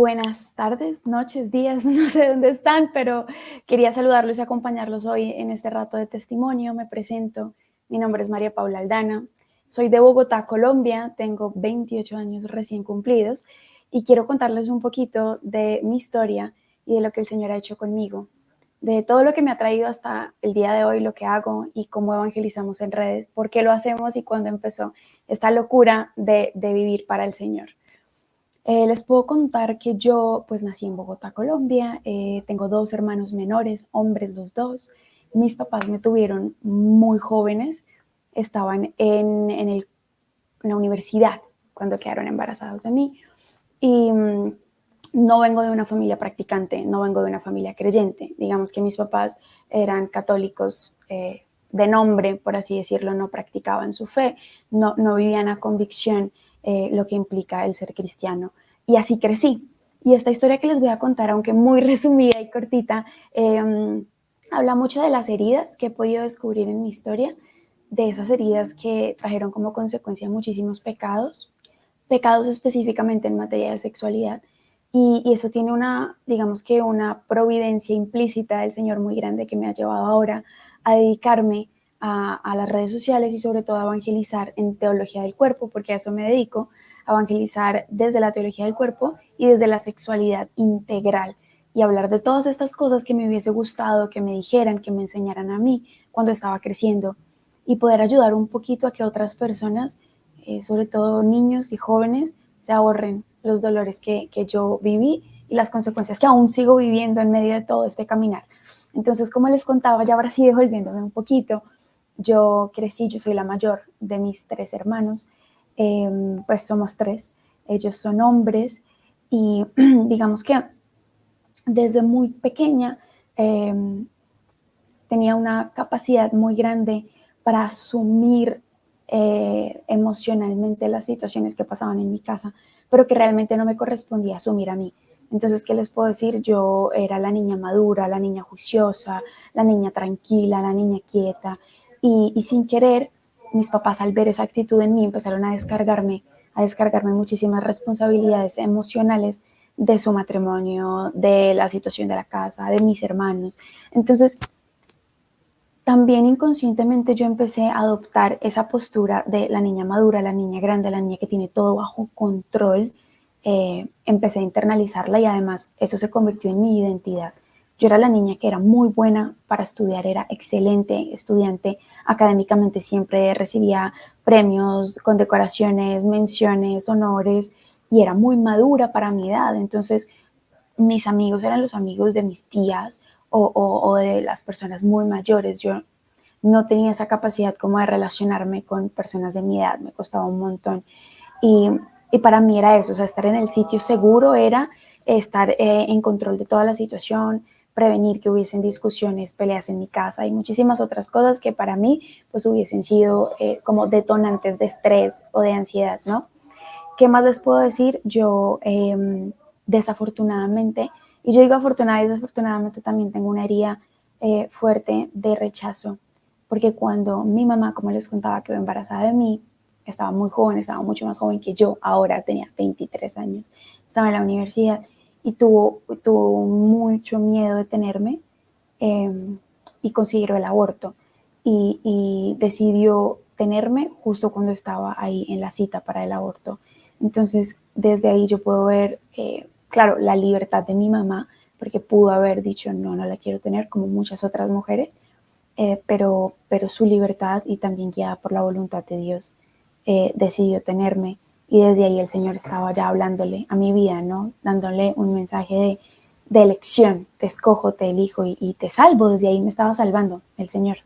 Buenas tardes, noches, días, no sé dónde están, pero quería saludarlos y acompañarlos hoy en este rato de testimonio. Me presento, mi nombre es María Paula Aldana, soy de Bogotá, Colombia, tengo 28 años recién cumplidos y quiero contarles un poquito de mi historia y de lo que el Señor ha hecho conmigo, de todo lo que me ha traído hasta el día de hoy, lo que hago y cómo evangelizamos en redes, por qué lo hacemos y cuándo empezó esta locura de vivir para el Señor. Les puedo contar que yo pues nací en Bogotá, Colombia, tengo dos hermanos menores, hombres los dos. Mis papás me tuvieron muy jóvenes, estaban en la universidad cuando quedaron embarazados de mí y no vengo de una familia practicante, no vengo de una familia creyente. Digamos que mis papás eran católicos de nombre, por así decirlo, no practicaban su fe, no vivían a convicción lo que implica el ser cristiano. Y así crecí. Y esta historia que les voy a contar, aunque muy resumida y cortita, habla mucho de las heridas que he podido descubrir en mi historia, de esas heridas que trajeron como consecuencia muchísimos pecados, pecados específicamente en materia de sexualidad. Y eso tiene una, digamos que una providencia implícita del Señor muy grande que me ha llevado ahora a dedicarme a las redes sociales y sobre todo a evangelizar en teología del cuerpo, porque a eso me dedico, a evangelizar desde la teología del cuerpo y desde la sexualidad integral y hablar de todas estas cosas que me hubiese gustado que me dijeran, que me enseñaran a mí cuando estaba creciendo y poder ayudar un poquito a que otras personas, sobre todo niños y jóvenes, se ahorren los dolores que yo viví y las consecuencias que aún sigo viviendo en medio de todo este caminar. Entonces, como les contaba, ya ahora sí devolviéndome un poquito, yo crecí, yo soy la mayor de mis tres hermanos, pues somos tres, ellos son hombres y digamos que desde muy pequeña eh, tenía una capacidad muy grande para asumir emocionalmente las situaciones que pasaban en mi casa, pero que realmente no me correspondía asumir a mí. Entonces, ¿qué les puedo decir? Yo era la niña madura, la niña juiciosa, la niña tranquila, la niña quieta, y sin querer, mis papás al ver esa actitud en mí empezaron a descargarme muchísimas responsabilidades emocionales de su matrimonio, de la situación de la casa, de mis hermanos. Entonces, también inconscientemente yo empecé a adoptar esa postura de la niña madura, la niña grande, la niña que tiene todo bajo control. Empecé a internalizarla y además eso se convirtió en mi identidad. Yo era la niña que era muy buena para estudiar, era excelente estudiante académicamente, siempre recibía premios, condecoraciones, menciones, honores y era muy madura para mi edad. Entonces mis amigos eran los amigos de mis tías o de las personas muy mayores. Yo no tenía esa capacidad como de relacionarme con personas de mi edad, me costaba un montón. Y, y para mí era eso, o sea, estar en el sitio seguro era estar en control de toda la situación, prevenir que hubiesen discusiones, peleas en mi casa y muchísimas otras cosas que para mí pues hubiesen sido como detonantes de estrés o de ansiedad, ¿no? ¿Qué más les puedo decir? Yo desafortunadamente, y yo digo afortunada y desafortunadamente también tengo una herida fuerte de rechazo, porque cuando mi mamá, como les contaba, quedó embarazada de mí, estaba muy joven, estaba mucho más joven que yo, ahora tenía 23 años, estaba en la universidad y tuvo mucho miedo de tenerme y consiguió el aborto y decidió tenerme justo cuando estaba ahí en la cita para el aborto. Entonces, desde ahí yo puedo ver, claro, la libertad de mi mamá, porque pudo haber dicho, no, no la quiero tener, como muchas otras mujeres, pero su libertad y también guiada por la voluntad de Dios, decidió tenerme. Y desde ahí el Señor estaba ya hablándole a mi vida, ¿no? Dándole un mensaje de elección, te escojo, te elijo y te salvo. Desde ahí me estaba salvando el Señor.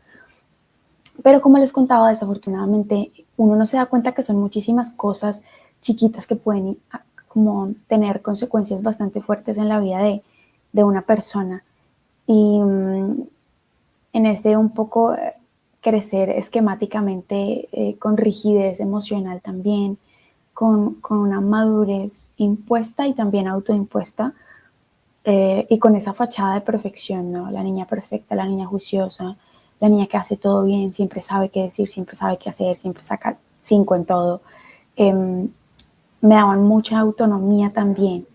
Pero como les contaba, desafortunadamente uno no se da cuenta que son muchísimas cosas chiquitas que pueden como tener consecuencias bastante fuertes en la vida de una persona. Y en ese un poco crecer esquemáticamente con rigidez emocional también, con una madurez impuesta y también autoimpuesta, y con esa fachada de perfección, ¿no? La niña perfecta, la niña juiciosa, la niña que hace todo bien, siempre sabe qué decir, siempre sabe qué hacer, siempre saca 5 en todo. Me daban mucha autonomía también,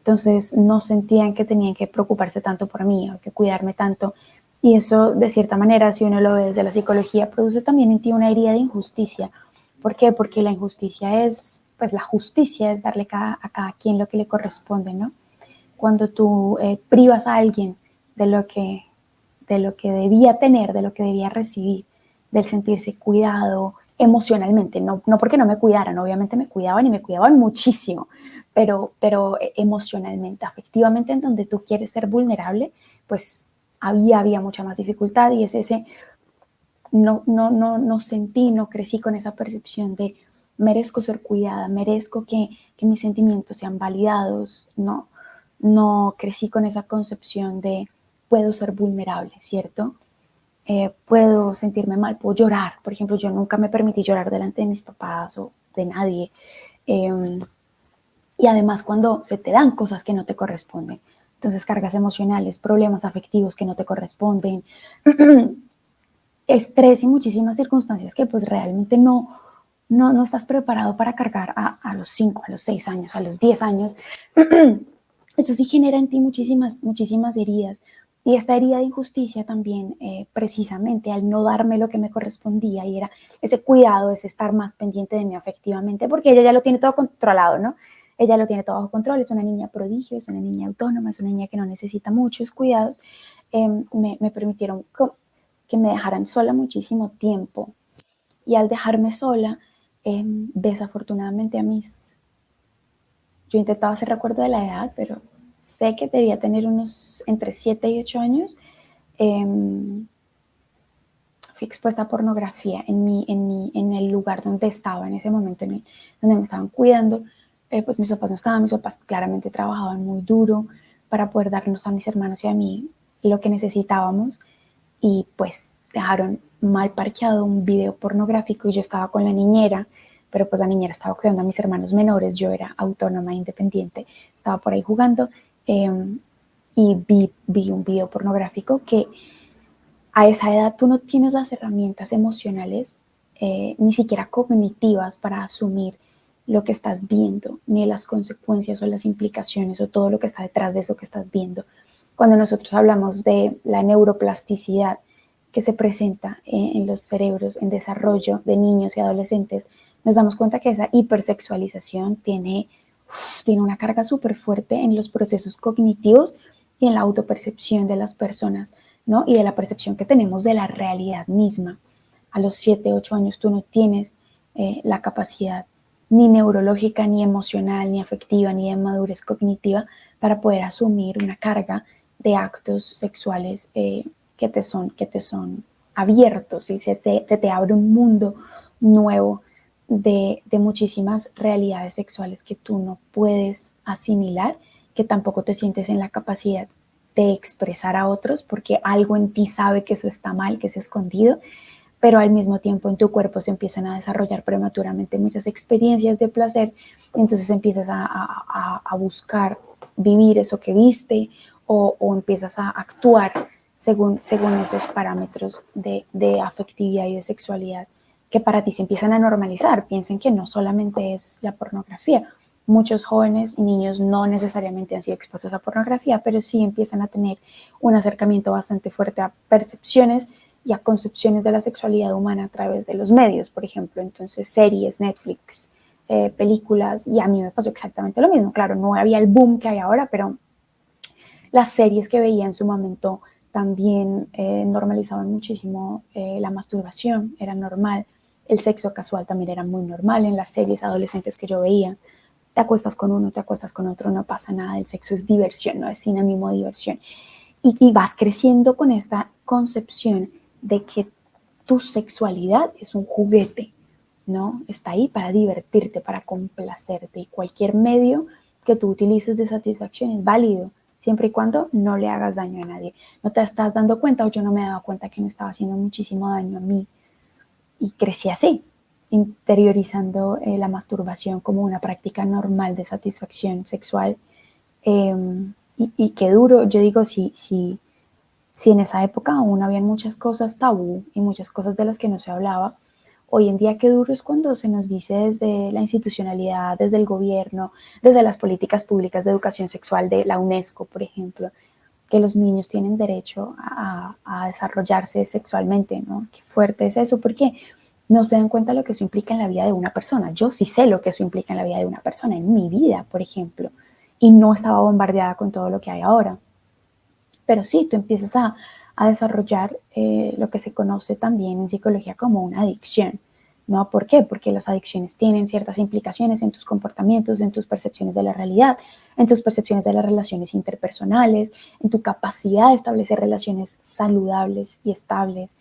Entonces no sentían que tenían que preocuparse tanto por mí o que cuidarme tanto. Y eso, de cierta manera, si uno lo ve desde la psicología, produce también en ti una herida de injusticia. ¿Por qué? Porque la injusticia es, pues la justicia es darle a cada quien lo que le corresponde, ¿no? Cuando tú privas a alguien de lo que debía tener, de lo que debía recibir, del sentirse cuidado emocionalmente, no porque no me cuidaran, obviamente me cuidaban y me cuidaban muchísimo, pero emocionalmente, afectivamente, en donde tú quieres ser vulnerable, pues había mucha más dificultad y es ese, no sentí, no crecí con esa percepción de merezco ser cuidada, merezco que mis sentimientos sean validados, no crecí con esa concepción de puedo ser vulnerable, ¿cierto? Puedo sentirme mal, puedo llorar. Por ejemplo, yo nunca me permití llorar delante de mis papás o de nadie. Y además cuando se te dan cosas que no te corresponden, entonces cargas emocionales, problemas afectivos que no te corresponden, estrés y muchísimas circunstancias que pues realmente no estás preparado para cargar a los 5, a los 6 años, a los 10 años. Eso sí genera en ti muchísimas heridas. Y esta herida de injusticia también, precisamente al no darme lo que me correspondía, y era ese cuidado, ese estar más pendiente de mí afectivamente, porque ella ya lo tiene todo controlado, ¿no? Ella lo tiene todo bajo control, es una niña prodigio, es una niña autónoma, es una niña que no necesita muchos cuidados. Me permitieron que me dejaran sola muchísimo tiempo. Y al dejarme sola, desafortunadamente yo intentaba hacer recuerdo de la edad, pero sé que debía tener unos entre 7 y 8 años. Eh, Fui expuesta a pornografía en el lugar donde estaba en ese momento, donde me estaban cuidando. Pues mis papás no estaban, mis papás claramente trabajaban muy duro para poder darnos a mis hermanos y a mí lo que necesitábamos, y pues dejaron mal parqueado un video pornográfico y yo estaba con la niñera, pero pues la niñera estaba cuidando a mis hermanos menores, yo era autónoma, independiente, estaba por ahí jugando, y vi un video pornográfico que a esa edad tú no tienes las herramientas emocionales, ni siquiera cognitivas, para asumir lo que estás viendo, ni las consecuencias o las implicaciones o todo lo que está detrás de eso que estás viendo. Cuando nosotros hablamos de la neuroplasticidad que se presenta en los cerebros en desarrollo de niños y adolescentes, nos damos cuenta que esa hipersexualización tiene una carga súper fuerte en los procesos cognitivos y en la autopercepción de las personas, ¿no? Y de la percepción que tenemos de la realidad misma. A los 7, 8 años tú no tienes la capacidad ni neurológica, ni emocional, ni afectiva, ni de madurez cognitiva para poder asumir una carga de actos sexuales que te son abiertos, y te abre un mundo nuevo de muchísimas realidades sexuales que tú no puedes asimilar, que tampoco te sientes en la capacidad de expresar a otros, porque algo en ti sabe que eso está mal, que es escondido, pero al mismo tiempo en tu cuerpo se empiezan a desarrollar prematuramente muchas experiencias de placer, entonces empiezas a buscar vivir eso que viste, o empiezas a actuar según esos parámetros de afectividad y de sexualidad que para ti se empiezan a normalizar. Piensen que no solamente es la pornografía. Muchos jóvenes y niños no necesariamente han sido expuestos a pornografía, pero sí empiezan a tener un acercamiento bastante fuerte a percepciones y a concepciones de la sexualidad humana a través de los medios, por ejemplo. Entonces, series, Netflix, películas, y a mí me pasó exactamente lo mismo. Claro, no había el boom que hay ahora, pero las series que veía en su momento también normalizaban muchísimo la masturbación, era normal. El sexo casual también era muy normal en las series adolescentes que yo veía. Te acuestas con uno, te acuestas con otro, no pasa nada, el sexo es diversión, no es sinónimo de diversión. Y vas creciendo con esta concepción de que tu sexualidad es un juguete, ¿no? Está ahí para divertirte, para complacerte, y cualquier medio que tú utilices de satisfacción es válido, siempre y cuando no le hagas daño a nadie. No te estás dando cuenta, o yo no me daba cuenta que me estaba haciendo muchísimo daño a mí, y crecí así, interiorizando la masturbación como una práctica normal de satisfacción sexual. Eh, y qué duro, yo digo, si en esa época aún habían muchas cosas tabú y muchas cosas de las que no se hablaba, hoy en día qué duro es cuando se nos dice desde la institucionalidad, desde el gobierno, desde las políticas públicas de educación sexual de la UNESCO, por ejemplo, que los niños tienen derecho a desarrollarse sexualmente, ¿no? Qué fuerte es eso, porque no se dan cuenta de lo que eso implica en la vida de una persona. Yo sí sé lo que eso implica en la vida de una persona, en mi vida, por ejemplo, y no estaba bombardeada con todo lo que hay ahora. Pero sí, tú empiezas a desarrollar lo que se conoce también en psicología como una adicción. ¿No? ¿Por qué? Porque las adicciones tienen ciertas implicaciones en tus comportamientos, en tus percepciones de la realidad, en tus percepciones de las relaciones interpersonales, en tu capacidad de establecer relaciones saludables y estables,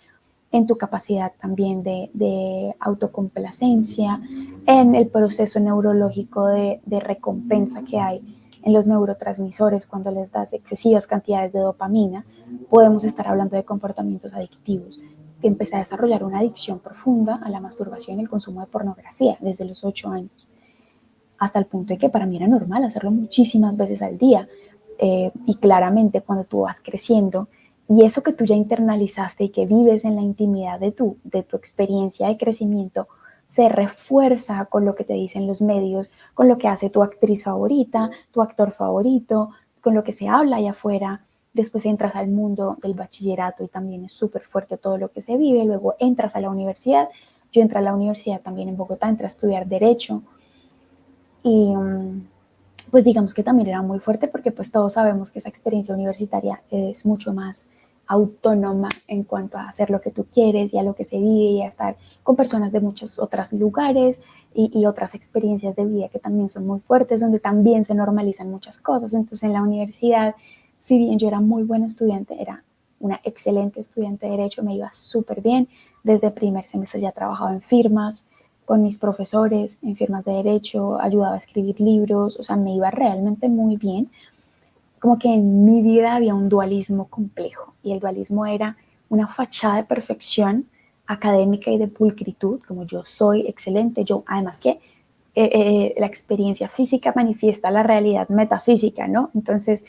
en tu capacidad también de autocomplacencia, en el proceso neurológico de recompensa que hay en los neurotransmisores cuando les das excesivas cantidades de dopamina. Podemos estar hablando de comportamientos adictivos. Empecé a desarrollar una adicción profunda a la masturbación y el consumo de pornografía desde los 8 años, hasta el punto de que para mí era normal hacerlo muchísimas veces al día. Y claramente cuando tú vas creciendo y eso que tú ya internalizaste y que vives en la intimidad de tu experiencia de crecimiento, se refuerza con lo que te dicen los medios, con lo que hace tu actriz favorita, tu actor favorito, con lo que se habla allá afuera. Después entras al mundo del bachillerato y también es súper fuerte todo lo que se vive. Luego entras a la universidad. Yo entré a la universidad también en Bogotá, entré a estudiar Derecho. Y pues digamos que también era muy fuerte porque pues todos sabemos que esa experiencia universitaria es mucho más autónoma en cuanto a hacer lo que tú quieres y a lo que se vive y a estar con personas de muchos otros lugares y otras experiencias de vida que también son muy fuertes, donde también se normalizan muchas cosas. Entonces en la universidad, si bien yo era muy buena estudiante, era una excelente estudiante de Derecho, me iba súper bien. Desde el primer semestre ya trabajaba en firmas, con mis profesores, en firmas de Derecho, ayudaba a escribir libros, o sea, me iba realmente muy bien. Como que en mi vida había un dualismo complejo y el dualismo era una fachada de perfección académica y de pulcritud, como yo soy excelente, yo además que la experiencia física manifiesta la realidad metafísica, ¿no? Entonces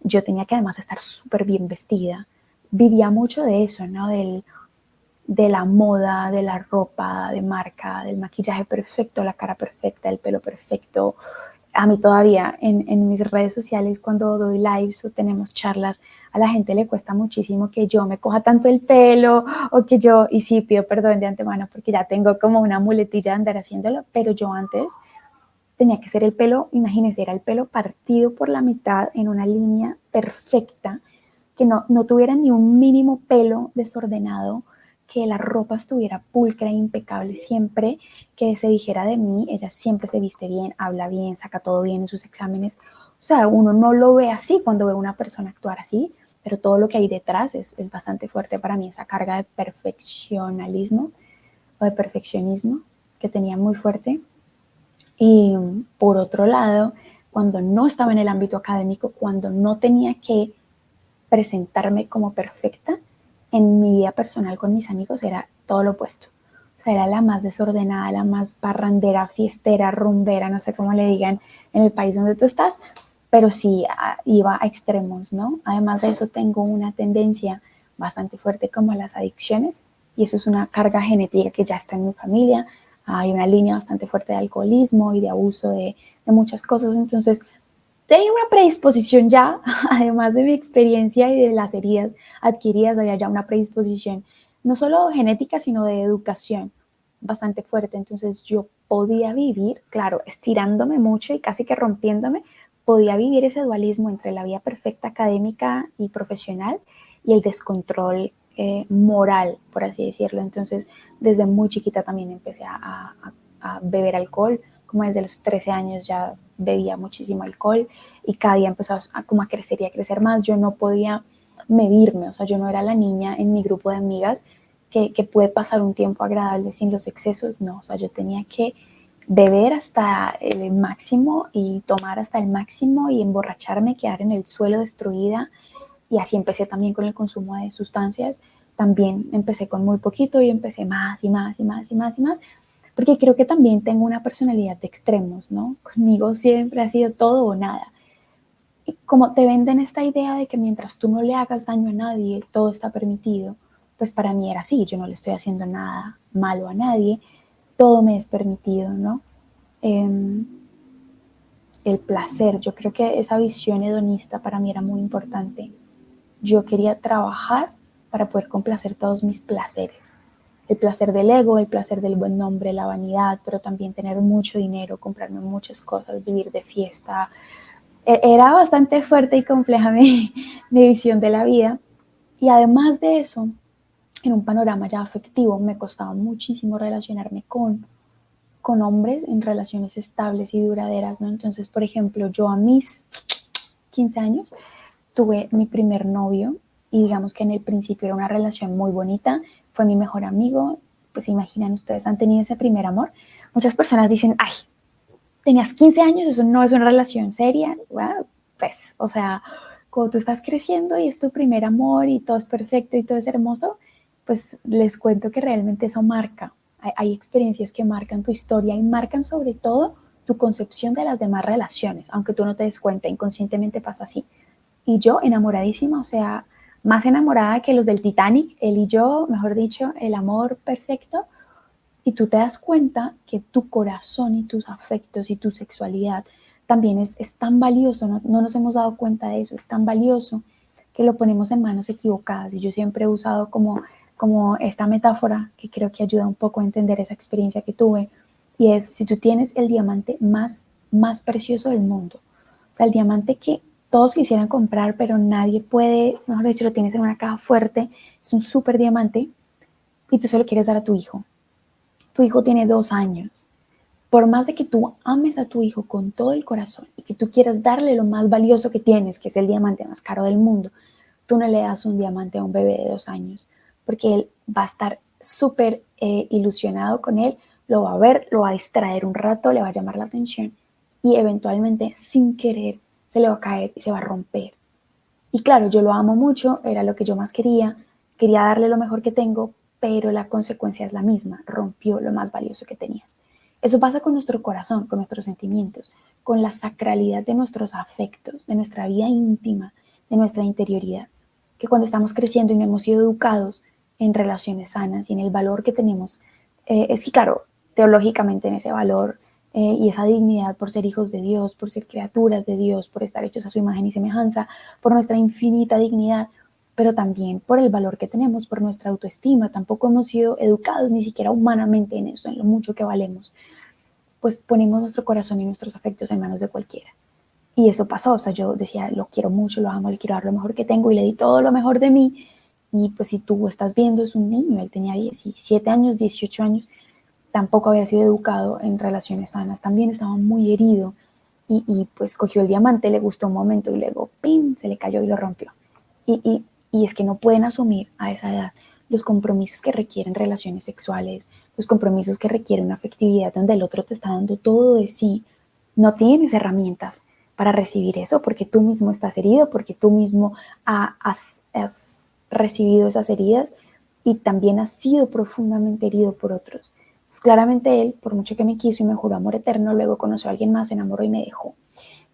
yo tenía que además estar súper bien vestida. Vivía mucho de eso, ¿no? De la moda, de la ropa de marca, del maquillaje perfecto, la cara perfecta, el pelo perfecto. A mí todavía en mis redes sociales cuando doy lives o tenemos charlas, a la gente le cuesta muchísimo que yo me coja tanto el pelo o que yo, y sí pido perdón de antemano porque ya tengo como una muletilla de andar haciéndolo, pero yo antes tenía que ser el pelo, imagínense, era el pelo partido por la mitad en una línea perfecta, que no tuviera ni un mínimo pelo desordenado, que la ropa estuviera pulcra e impecable siempre, que se dijera de mí, ella siempre se viste bien, habla bien, saca todo bien en sus exámenes. O sea, uno no lo ve así cuando ve a una persona actuar así, pero todo lo que hay detrás es bastante fuerte para mí, esa carga de perfeccionalismo o de perfeccionismo que tenía muy fuerte. Y por otro lado, cuando no estaba en el ámbito académico, cuando no tenía que presentarme como perfecta, en mi vida personal con mis amigos era todo lo opuesto. O sea, era la más desordenada, la más parrandera, fiestera, rumbera, no sé cómo le digan en el país donde tú estás, pero sí iba a extremos, ¿no? Además de eso, tengo una tendencia bastante fuerte como a las adicciones y eso es una carga genética que ya está en mi familia. Hay una línea bastante fuerte de alcoholismo y de abuso de muchas cosas, entonces tenía una predisposición ya, además de mi experiencia y de las heridas adquiridas, había ya una predisposición, no solo genética, sino de educación bastante fuerte. Entonces yo podía vivir, claro, estirándome mucho y casi que rompiéndome, podía vivir ese dualismo entre la vida perfecta académica y profesional y el descontrol moral, por así decirlo. Entonces, desde muy chiquita también empecé a beber alcohol, como desde los 13 años ya bebía muchísimo alcohol y cada día empezó como a crecer y a crecer más. Yo no podía medirme, o sea, yo no era la niña en mi grupo de amigas que puede pasar un tiempo agradable sin los excesos, no, o sea, yo tenía que beber hasta el máximo y tomar hasta el máximo y emborracharme, quedar en el suelo destruida y así empecé también con el consumo de sustancias. También empecé con muy poquito y empecé más y más y más y más y más, porque creo que también tengo una personalidad de extremos, ¿no? Conmigo siempre ha sido todo o nada. Y como te venden esta idea de que mientras tú no le hagas daño a nadie, todo está permitido, pues para mí era así, yo no le estoy haciendo nada malo a nadie, todo me es permitido, ¿no? El placer, yo creo que esa visión hedonista para mí era muy importante. Yo quería trabajar para poder complacer todos mis placeres. El placer del ego, el placer del buen nombre, la vanidad, pero también tener mucho dinero, comprarme muchas cosas, vivir de fiesta. Era bastante fuerte y compleja mi visión de la vida. Y además de eso, en un panorama ya afectivo, me costaba muchísimo relacionarme con hombres en relaciones estables y duraderas, ¿no? Entonces, por ejemplo, yo a mis 15 años tuve mi primer novio y digamos que en el principio era una relación muy bonita, fue mi mejor amigo, pues se imaginan ustedes, han tenido ese primer amor. Muchas personas dicen, ay, tenías 15 años, eso no es una relación seria. Well, pues, o sea, cuando tú estás creciendo y es tu primer amor y todo es perfecto y todo es hermoso, pues les cuento que realmente eso marca. Hay experiencias que marcan tu historia y marcan sobre todo tu concepción de las demás relaciones, aunque tú no te des cuenta, inconscientemente pasa así. Y yo enamoradísima, o sea, más enamorada que los del Titanic, él y yo, mejor dicho, el amor perfecto. Y tú te das cuenta que tu corazón y tus afectos y tu sexualidad también es tan valioso, no nos hemos dado cuenta de eso, es tan valioso que lo ponemos en manos equivocadas. Y yo siempre he usado como esta metáfora que creo que ayuda un poco a entender esa experiencia que tuve, y es si tú tienes el diamante más precioso del mundo, o sea, el diamante que todos quisieran comprar, pero nadie puede, mejor dicho, lo tienes en una caja fuerte, es un súper diamante, y tú se lo quieres dar a tu hijo tiene 2 años. Por más de que tú ames a tu hijo con todo el corazón y que tú quieras darle lo más valioso que tienes, que es el diamante más caro del mundo, tú no le das un diamante a un bebé de 2 años, porque él va a estar súper ilusionado con él, lo va a ver, lo va a distraer un rato, le va a llamar la atención y eventualmente, sin querer, se le va a caer y se va a romper. Y claro, yo lo amo mucho, era lo que yo más quería darle lo mejor que tengo, pero la consecuencia es la misma, rompió lo más valioso que tenías. Eso pasa con nuestro corazón, con nuestros sentimientos, con la sacralidad de nuestros afectos, de nuestra vida íntima, de nuestra interioridad, que cuando estamos creciendo y no hemos sido educados en relaciones sanas y en el valor que tenemos, es que claro, teológicamente en ese valor y esa dignidad por ser hijos de Dios, por ser criaturas de Dios, por estar hechos a su imagen y semejanza, por nuestra infinita dignidad, pero también por el valor que tenemos, por nuestra autoestima. Tampoco hemos sido educados ni siquiera humanamente en eso, en lo mucho que valemos. Pues ponemos nuestro corazón y nuestros afectos en manos de cualquiera. Y eso pasó, o sea, yo decía, lo quiero mucho, lo amo, le quiero dar lo mejor que tengo y le di todo lo mejor de mí. Y pues si tú estás viendo, es un niño, él tenía 17 años, 18 años, tampoco había sido educado en relaciones sanas, también estaba muy herido y pues cogió el diamante, le gustó un momento y luego, ¡pim!, se le cayó y lo rompió. Y es que no pueden asumir a esa edad los compromisos que requieren relaciones sexuales, los compromisos que requieren una afectividad donde el otro te está dando todo de sí. No tienes herramientas para recibir eso porque tú mismo estás herido, porque tú mismo has recibido esas heridas y también has sido profundamente herido por otros. Entonces, claramente él, por mucho que me quiso y me juró amor eterno, luego conoció a alguien más, se enamoró y me dejó.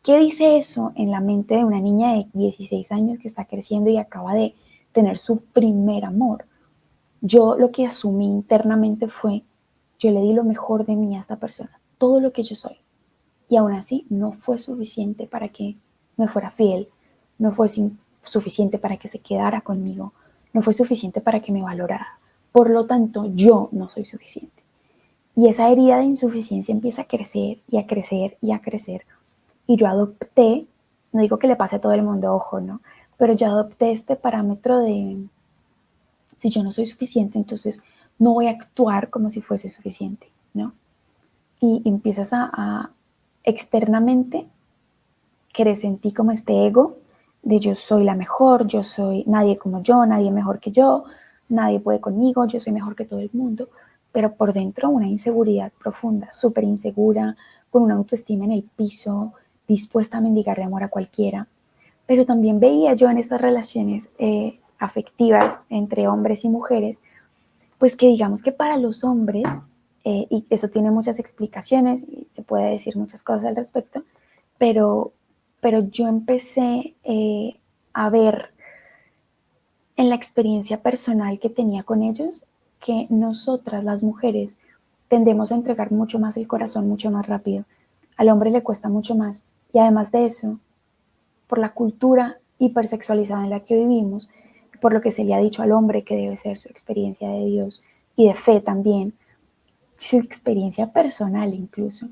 ¿Qué dice eso en la mente de una niña de 16 años que está creciendo y acaba de tener su primer amor? Yo lo que asumí internamente fue, yo le di lo mejor de mí a esta persona, todo lo que yo soy. Y aún así no fue suficiente para que me fuera fiel, no fue suficiente para que se quedara conmigo, no fue suficiente para que me valorara. Por lo tanto, yo no soy suficiente. Y esa herida de insuficiencia empieza a crecer y a crecer y a crecer. Y yo adopté, no digo que le pase a todo el mundo, ojo, ¿no? Pero yo adopté este parámetro de, si yo no soy suficiente, entonces no voy a actuar como si fuese suficiente, ¿no? Y empiezas a externamente crees en ti como este ego de yo soy la mejor, yo soy nadie como yo, nadie mejor que yo, nadie puede conmigo, yo soy mejor que todo el mundo, pero por dentro una inseguridad profunda, súper insegura, con una autoestima en el piso, dispuesta a mendigarle amor a cualquiera. Pero también veía yo en estas relaciones afectivas entre hombres y mujeres, pues que digamos que para los hombres, y eso tiene muchas explicaciones y se puede decir muchas cosas al respecto, pero, pero yo empecé a ver en la experiencia personal que tenía con ellos, que nosotras las mujeres tendemos a entregar mucho más el corazón mucho más rápido. Al hombre le cuesta mucho más. Y además de eso, por la cultura hipersexualizada en la que vivimos, por lo que se le ha dicho al hombre que debe ser su experiencia de Dios y de fe también, su experiencia personal incluso.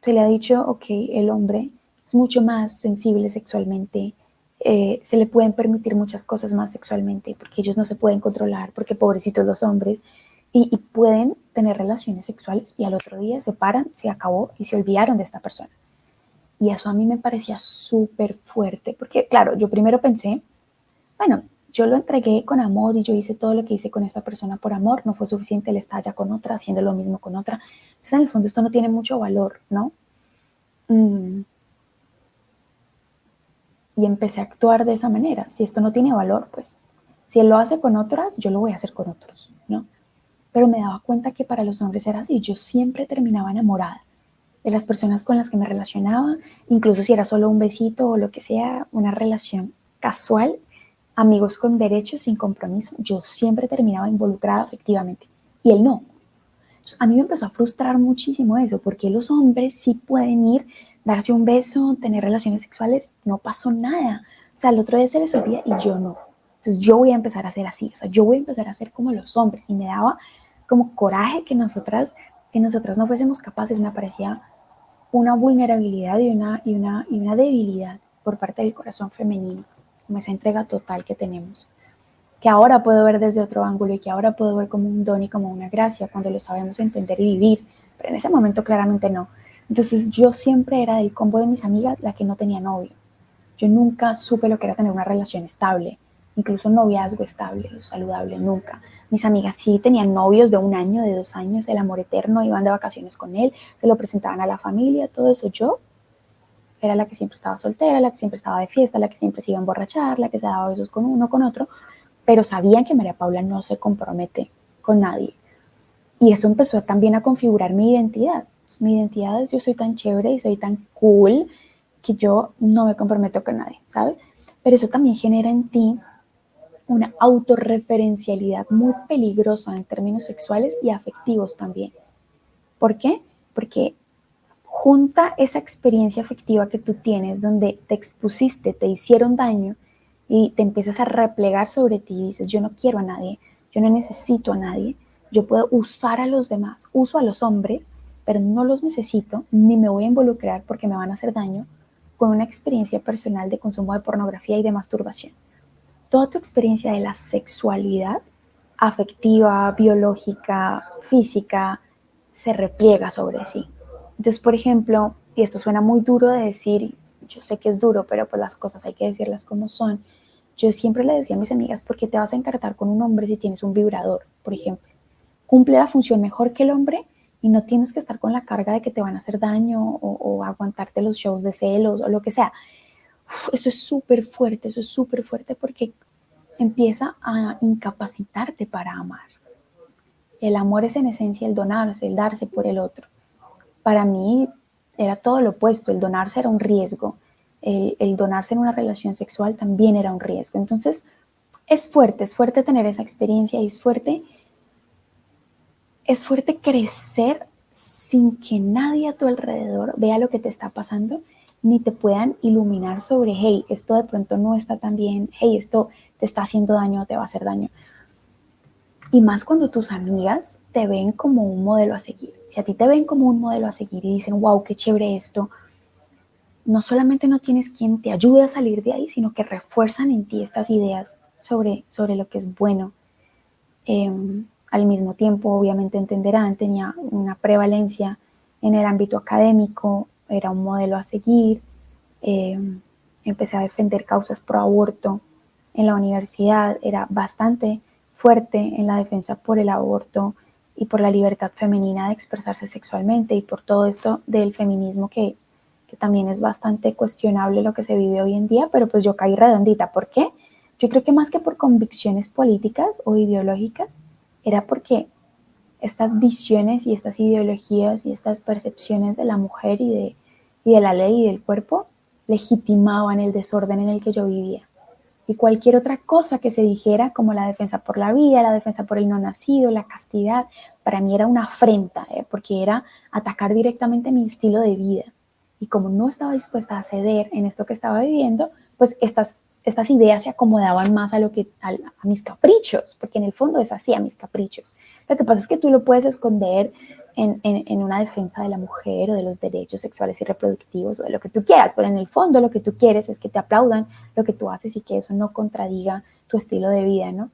Se le ha dicho, ok, el hombre es mucho más sensible sexualmente, se le pueden permitir muchas cosas más sexualmente, porque ellos no se pueden controlar, porque pobrecitos los hombres, y pueden tener relaciones sexuales y al otro día se paran, se acabó y se olvidaron de esta persona. Y eso a mí me parecía súper fuerte, porque claro, yo primero pensé, bueno, yo lo entregué con amor y yo hice todo lo que hice con esta persona por amor, no fue suficiente, él está ya con otra, haciendo lo mismo con otra. Entonces, en el fondo, esto no tiene mucho valor, ¿no? Mm, y empecé a actuar de esa manera. Si esto no tiene valor, pues, si él lo hace con otras, yo lo voy a hacer con otros, ¿no? Pero me daba cuenta que para los hombres era así. Yo siempre terminaba enamorada de las personas con las que me relacionaba, incluso si era solo un besito o lo que sea, una relación casual, amigos con derechos, sin compromiso, yo siempre terminaba involucrada afectivamente y él no. Entonces, a mí me empezó a frustrar muchísimo eso, porque los hombres sí pueden ir, darse un beso, tener relaciones sexuales, no pasó nada. O sea, el otro día se les olvida y yo no. Entonces yo voy a empezar a hacer así, o sea, yo voy a empezar a hacer como los hombres y me daba como coraje que nosotras no fuésemos capaces, me parecía una vulnerabilidad y una debilidad por parte del corazón femenino, como esa entrega total que tenemos, que ahora puedo ver desde otro ángulo y que ahora puedo ver como un don y como una gracia cuando lo sabemos entender y vivir, pero en ese momento claramente no. Entonces yo siempre era del combo de mis amigas la que no tenía novio. Yo nunca supe lo que era tener una relación estable, incluso un noviazgo estable o saludable, nunca. Mis amigas sí tenían novios de 1 año, de 2 años, el amor eterno, iban de vacaciones con él, se lo presentaban a la familia, todo eso. Yo era la que siempre estaba soltera, la que siempre estaba de fiesta, la que siempre se iba a emborrachar, la que se daba besos con uno, con otro, pero sabían que María Paula no se compromete con nadie. Y eso empezó también a configurar mi identidad. Mi identidad es yo soy tan chévere y soy tan cool que yo no me comprometo con nadie, ¿sabes? Pero eso también genera en ti una autorreferencialidad muy peligrosa en términos sexuales y afectivos también. ¿Por qué? Porque junta esa experiencia afectiva que tú tienes donde te expusiste, te hicieron daño y te empiezas a replegar sobre ti y dices, yo no quiero a nadie, yo no necesito a nadie, yo puedo usar a los demás, uso a los hombres, pero no los necesito ni me voy a involucrar porque me van a hacer daño con una experiencia personal de consumo de pornografía y de masturbación. Toda tu experiencia de la sexualidad afectiva, biológica, física, se repliega sobre sí. Entonces, por ejemplo, y esto suena muy duro de decir, yo sé que es duro, pero pues las cosas hay que decirlas como son. Yo siempre le decía a mis amigas, ¿por qué te vas a encartar con un hombre si tienes un vibrador, por ejemplo? Cumple la función mejor que el hombre y no tienes que estar con la carga de que te van a hacer daño o aguantarte los shows de celos o lo que sea. Eso es súper fuerte porque empieza a incapacitarte para amar. El amor es en esencia el donarse, el darse por el otro. Para mí era todo lo opuesto, el donarse era un riesgo, el donarse en una relación sexual también era un riesgo. Entonces, es fuerte tener esa experiencia y es fuerte crecer sin que nadie a tu alrededor vea lo que te está pasando, ni te puedan iluminar sobre, hey, esto de pronto no está tan bien, hey, esto te está haciendo daño o te va a hacer daño. Y más cuando tus amigas te ven como un modelo a seguir. Si a ti te ven como un modelo a seguir y dicen, wow, qué chévere esto, no solamente no tienes quien te ayude a salir de ahí, sino que refuerzan en ti estas ideas sobre lo que es bueno. Eh, Al mismo tiempo, obviamente entenderán, tenía una prevalencia en el ámbito académico, era un modelo a seguir. Eh, Empecé a defender causas pro aborto en la universidad, era bastante fuerte en la defensa por el aborto y por la libertad femenina de expresarse sexualmente y por todo esto del feminismo que también es bastante cuestionable lo que se vive hoy en día, pero pues yo caí redondita. ¿Por qué? Yo creo que más que por convicciones políticas o ideológicas, era porque estas visiones y estas ideologías y estas percepciones de la mujer y de la ley y del cuerpo legitimaban el desorden en el que yo vivía. Y cualquier otra cosa que se dijera, como la defensa por la vida, la defensa por el no nacido, la castidad, para mí era una afrenta, porque era atacar directamente mi estilo de vida. Y como no estaba dispuesta a ceder en esto que estaba viviendo, pues estas ideas se acomodaban más a mis caprichos, porque en el fondo es así, a mis caprichos. Lo que pasa es que tú lo puedes esconder en una defensa de la mujer o de los derechos sexuales y reproductivos o de lo que tú quieras, pero en el fondo lo que tú quieres es que te aplaudan lo que tú haces y que eso no contradiga tu estilo de vida, ¿no?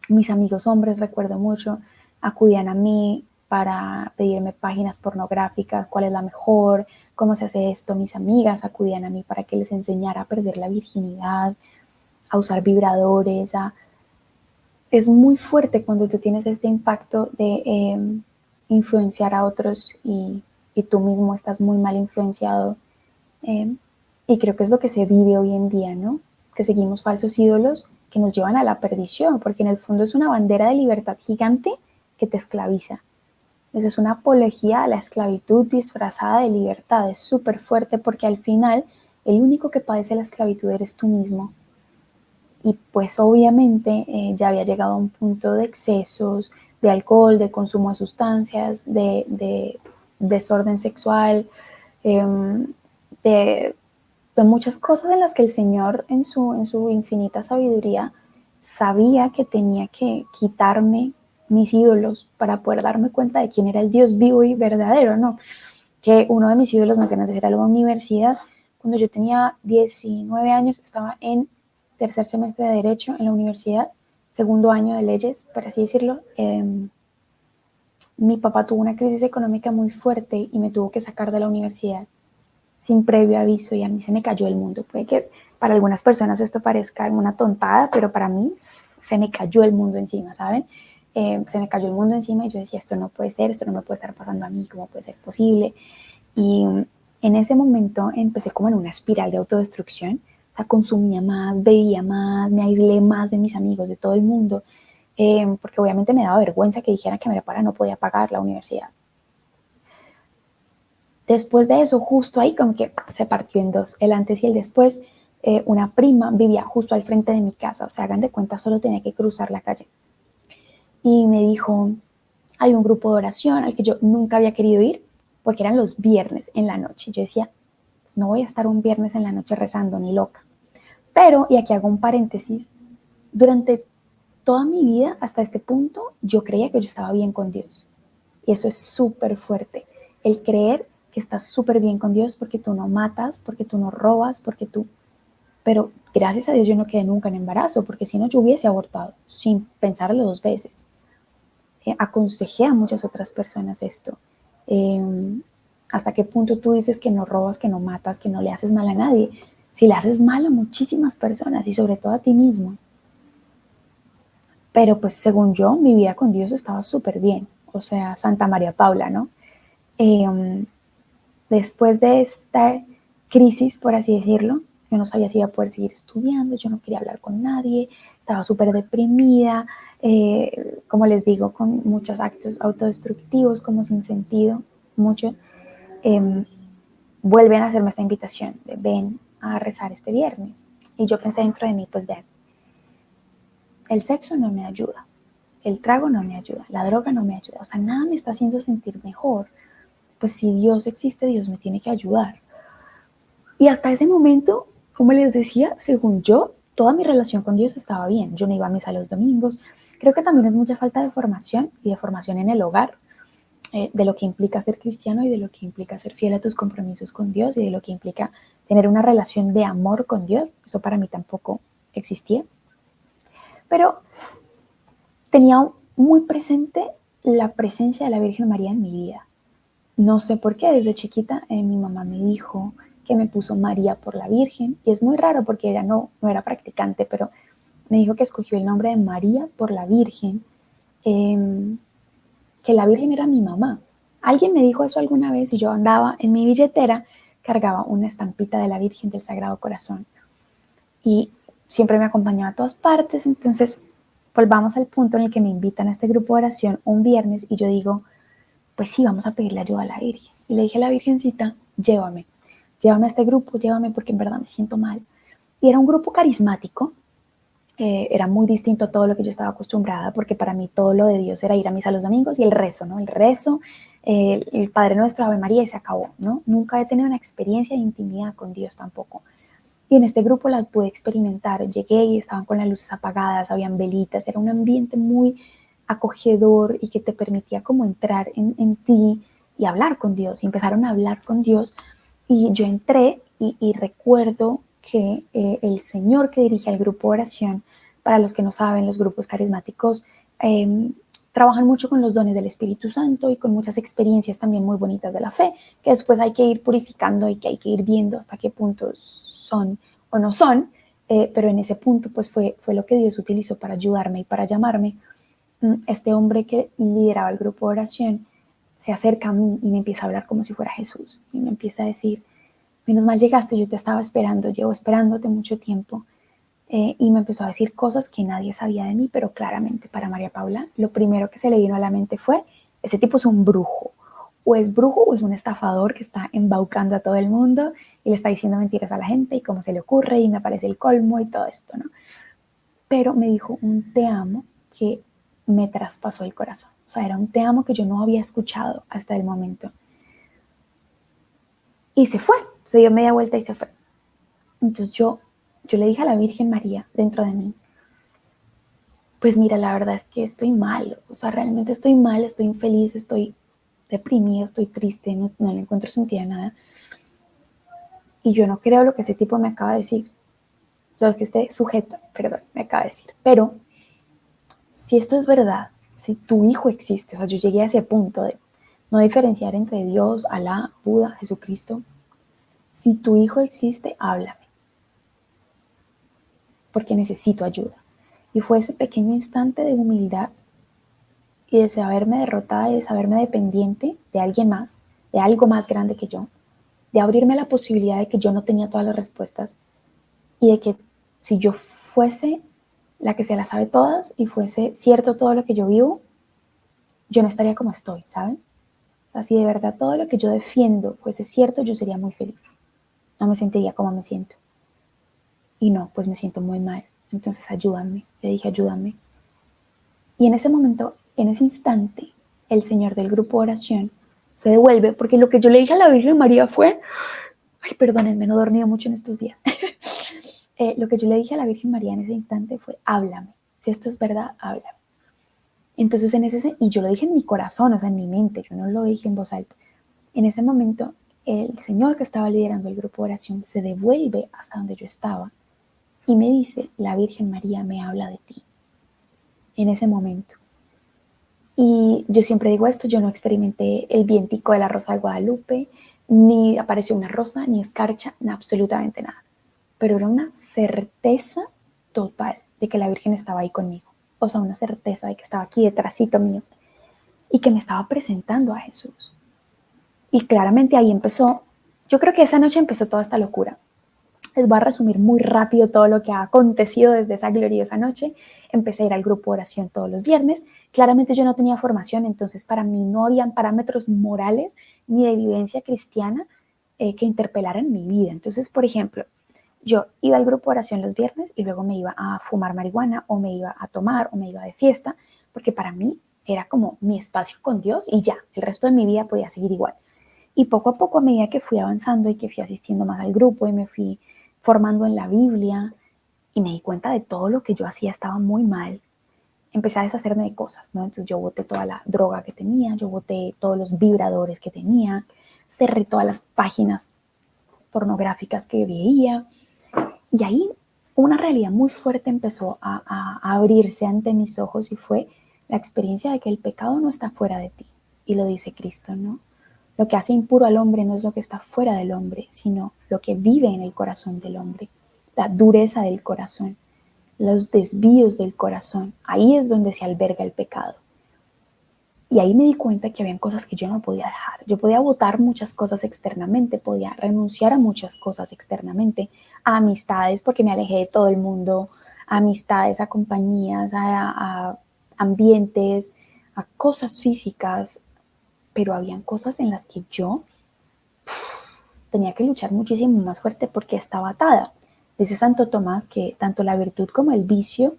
Mis amigos hombres, recuerdo mucho, acudían a mí para pedirme páginas pornográficas, cuál es la mejor, cómo se hace esto. Mis amigas acudían a mí para que les enseñara a perder la virginidad, a usar vibradores. Es muy fuerte cuando tú tienes este impacto de influenciar a otros y tú mismo estás muy mal influenciado. Eh, y creo que es lo que se vive hoy en día, ¿no? Que seguimos falsos ídolos que nos llevan a la perdición, porque en el fondo es una bandera de libertad gigante que te esclaviza. Esa es una apología a la esclavitud disfrazada de libertad. Es súper fuerte porque al final el único que padece la esclavitud eres tú mismo. Y pues obviamente ya había llegado a un punto de excesos, de alcohol, de consumo de sustancias, de desorden sexual, eh, de, de muchas cosas en las que el Señor en su infinita sabiduría sabía que tenía que quitarme mis ídolos para poder darme cuenta de quién era el Dios vivo y verdadero, ¿no? Que uno de mis ídolos más grandes era la universidad. Cuando yo tenía 19 años, estaba en tercer semestre de Derecho en la universidad, segundo año de leyes, por así decirlo. Mi papá tuvo una crisis económica muy fuerte y me tuvo que sacar de la universidad sin previo aviso y a mí se me cayó el mundo. Puede que para algunas personas esto parezca una tontada, pero para mí se me cayó el mundo encima, ¿saben? Se me cayó el mundo encima y yo decía, esto no puede ser, esto no me puede estar pasando a mí, ¿cómo puede ser posible? Y en ese momento empecé como en una espiral de autodestrucción, o sea, consumía más, bebía más, me aislé más de mis amigos, de todo el mundo, porque obviamente me daba vergüenza que dijeran que mi papá no podía pagar la universidad. Después de eso, justo ahí como que se partió en dos, el antes y el después. Una prima vivía justo al frente de mi casa, o sea, hagan de cuenta, solo tenía que cruzar la calle. Y me dijo, hay un grupo de oración al que yo nunca había querido ir, porque eran los viernes en la noche. Yo decía, pues no voy a estar un viernes en la noche rezando, ni loca. Pero, y aquí hago un paréntesis, durante toda mi vida hasta este punto, yo creía que yo estaba bien con Dios. Y eso es súper fuerte. El creer que estás súper bien con Dios porque tú no matas, porque tú no robas, porque tú... Pero gracias a Dios yo no quedé nunca en embarazo, porque si no yo hubiese abortado sin pensarlo dos veces. Aconsejé a muchas otras personas esto. Eh, ¿Hasta qué punto tú dices que no robas, que no matas, que no le haces mal a nadie? Si le haces mal a muchísimas personas y sobre todo a ti mismo. Pero pues según yo, mi vida con Dios estaba súper bien. O sea, Santa María Paula, ¿no? Después de esta crisis, por así decirlo, yo no sabía si iba a poder seguir estudiando, yo no quería hablar con nadie, estaba súper deprimida, como les digo, con muchos actos autodestructivos, como sin sentido, mucho. Eh, Vuelven a hacerme esta invitación de ven a rezar este viernes. Y yo pensé dentro de mí, pues vean, el sexo no me ayuda, el trago no me ayuda, la droga no me ayuda, o sea, nada me está haciendo sentir mejor. Pues si Dios existe, Dios me tiene que ayudar. Y hasta ese momento, como les decía, según yo, toda mi relación con Dios estaba bien. Yo no iba a misa los domingos. Creo que también es mucha falta de formación y de formación en el hogar, de lo que implica ser cristiano y de lo que implica ser fiel a tus compromisos con Dios y de lo que implica tener una relación de amor con Dios. Eso para mí tampoco existía. Pero tenía muy presente la presencia de la Virgen María en mi vida. No sé por qué, desde chiquita mi mamá me dijo que me puso María por la Virgen, y es muy raro porque ella no era practicante, pero me dijo que escogió el nombre de María por la Virgen, que la Virgen era mi mamá. Alguien me dijo eso alguna vez y yo andaba en mi billetera, cargaba una estampita de la Virgen del Sagrado Corazón y siempre me acompañaba a todas partes. Entonces volvamos al punto en el que me invitan a este grupo de oración un viernes y yo digo, pues sí, vamos a pedirle ayuda a la Virgen. Y le dije a la Virgencita, llévame a este grupo, llévame porque en verdad me siento mal. Y era un grupo carismático, era muy distinto a todo lo que yo estaba acostumbrada, porque para mí todo lo de Dios era ir a misa los domingos y el rezo, ¿no? El rezo, el Padre Nuestro, Ave María y se acabó, ¿no? Nunca he tenido una experiencia de intimidad con Dios tampoco. Y en este grupo la pude experimentar. Llegué y estaban con las luces apagadas, habían velitas, era un ambiente muy acogedor y que te permitía como entrar en ti y hablar con Dios. Y empezaron a hablar con Dios y yo entré y recuerdo que el señor que dirige el grupo de oración, para los que no saben, los grupos carismáticos trabajan mucho con los dones del Espíritu Santo y con muchas experiencias también muy bonitas de la fe, que después hay que ir purificando y que hay que ir viendo hasta qué puntos son o no son, pero en ese punto pues fue lo que Dios utilizó para ayudarme y para llamarme. Este hombre que lideraba el grupo de oración se acerca a mí y me empieza a hablar como si fuera Jesús y me empieza a decir: menos mal llegaste, yo te estaba esperando, llevo esperándote mucho tiempo. Y me empezó a decir cosas que nadie sabía de mí, pero claramente para María Paula lo primero que se le vino a la mente fue: ese tipo es un brujo, o es brujo o es un estafador que está embaucando a todo el mundo y le está diciendo mentiras a la gente y cómo se le ocurre y me parece el colmo y todo esto, ¿no? Pero me dijo un te amo que me traspasó el corazón. O sea, era un te amo que yo no había escuchado hasta el momento. Y se fue, se dio media vuelta y se fue. Entonces yo le dije a la Virgen María dentro de mí: pues mira, la verdad es que estoy mal, o sea, realmente estoy mal, estoy infeliz, estoy deprimida, estoy triste, no le encuentro sentido a nada. Y yo no creo lo que ese tipo me acaba de decir, lo que este sujeto, perdón, me acaba de decir. Pero si esto es verdad, si tu hijo existe, o sea, yo llegué a ese punto de no diferenciar entre Dios, Alá, Buda, Jesucristo. Si tu hijo existe, háblame, porque necesito ayuda. Y fue ese pequeño instante de humildad y de saberme derrotada y de saberme dependiente de alguien más, de algo más grande que yo, de abrirme la posibilidad de que yo no tenía todas las respuestas y de que si yo fuese la que se las sabe todas y fuese cierto todo lo que yo vivo, yo no estaría como estoy, ¿saben? O sea, si de verdad todo lo que yo defiendo fuese cierto, yo sería muy feliz. No me sentiría como me siento. Y no, pues me siento muy mal. Entonces ayúdame. Le dije: ayúdame. Y en ese momento, en ese instante, el señor del grupo de oración se devuelve, porque lo que yo le dije a la Virgen María fue, ay, perdónenme, no he dormido mucho en estos días. Lo que yo le dije a la Virgen María en ese instante fue: háblame. Si esto es verdad, háblame. Entonces, y yo lo dije en mi corazón, o sea, en mi mente, yo no lo dije en voz alta. En ese momento, el señor que estaba liderando el grupo de oración se devuelve hasta donde yo estaba y me dice: la Virgen María me habla de ti. En ese momento. Y yo siempre digo esto: yo no experimenté el vientico de la rosa de Guadalupe, ni apareció una rosa, ni escarcha, ni absolutamente nada. Pero era una certeza total de que la Virgen estaba ahí conmigo. O sea, una certeza de que estaba aquí detrásito mío y que me estaba presentando a Jesús. Y claramente ahí empezó, yo creo que esa noche empezó toda esta locura. Les voy a resumir muy rápido todo lo que ha acontecido desde esa gloriosa noche. Empecé a ir al grupo de oración todos los viernes. Claramente yo no tenía formación, entonces para mí no habían parámetros morales ni de vivencia cristiana que interpelaran mi vida. Entonces, por ejemplo, yo iba al grupo de oración los viernes y luego me iba a fumar marihuana o me iba a tomar o me iba de fiesta, porque para mí era como mi espacio con Dios y ya, el resto de mi vida podía seguir igual. Y poco a poco, a medida que fui avanzando y que fui asistiendo más al grupo y me fui formando en la Biblia y me di cuenta de todo lo que yo hacía estaba muy mal, empecé a deshacerme de cosas, ¿no? Entonces yo boté toda la droga que tenía, yo boté todos los vibradores que tenía, cerré todas las páginas pornográficas que veía y ahí una realidad muy fuerte empezó a abrirse ante mis ojos y fue la experiencia de que el pecado no está fuera de ti y lo dice Cristo, ¿no? Lo que hace impuro al hombre no es lo que está fuera del hombre, sino lo que vive en el corazón del hombre, la dureza del corazón, los desvíos del corazón. Ahí es donde se alberga el pecado. Y ahí me di cuenta que habían cosas que yo no podía dejar. Yo podía votar muchas cosas externamente, podía renunciar a muchas cosas externamente, a amistades porque me alejé de todo el mundo, a amistades, a compañías, a ambientes, a cosas físicas, pero habían cosas en las que yo tenía que luchar muchísimo más fuerte porque estaba atada. Dice Santo Tomás que tanto la virtud como el vicio